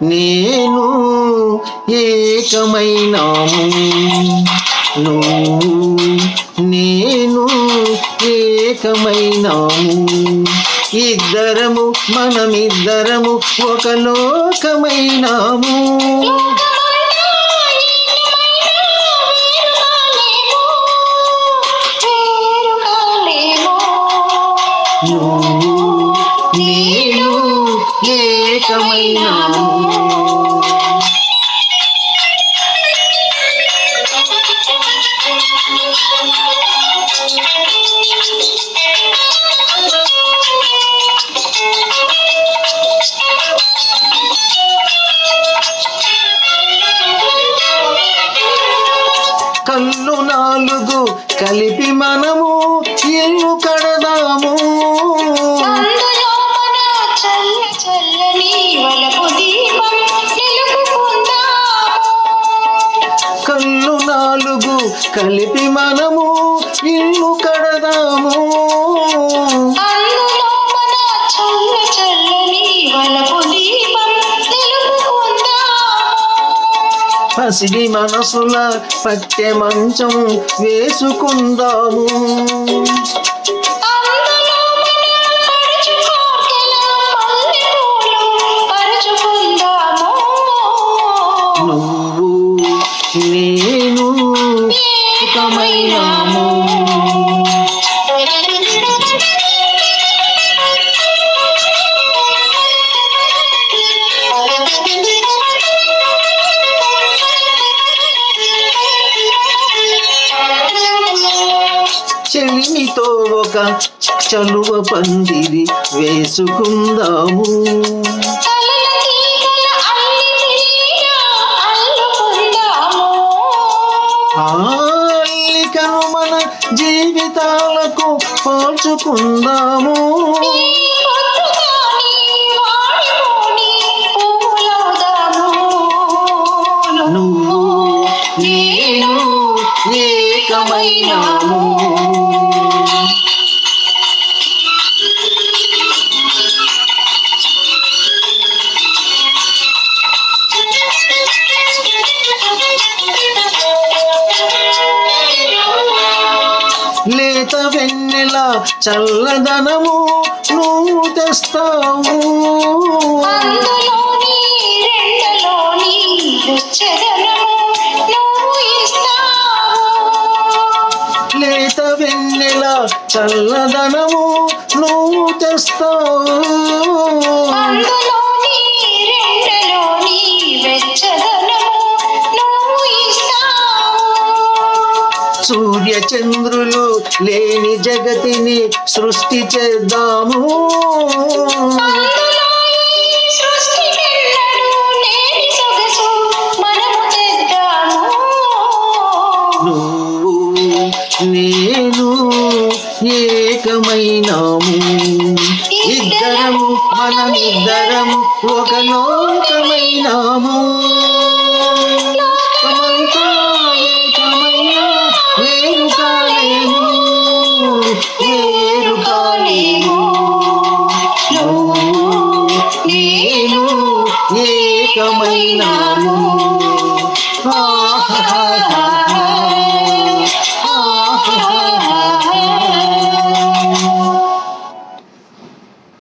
నేను ఏకమైనాము, నువ్వు నేను ఏకమైనాము. ఇద్దరము మనమిద్దరము ఒక లోకమైనాము. నేను ఏకమైనాము. కళ్ళు నాలుగు కలిపి మనము ఇల్లు కడదాము. కళ్ళు నాలుగు కలిపి మనము ఇల్లు కడదాము. పసిడి మనసుల పట్టె మంచం వేసుకుందాము. నువ్వు నేను ఏకమైనాము. చెలిమితో ఒక చలువ పందిరి వేసుకుందాము. అల్లికను మన జీవితాలకు పోల్చుకుందాము. నువ్వు నేను ఏకమైనాము. లేత వెన్నెల చల్లదనము నువ్వు తెస్తావు. లేత వెన్నెల చల్లదనము నువ్వు తెస్తావు. సూర్య చంద్రులు లేని జగతిని సృష్టి చేద్దాము. నువ్వు నేను ఏకమైనాము. ఇద్దరము మనమిద్దరము ఒక లోకమైనాము.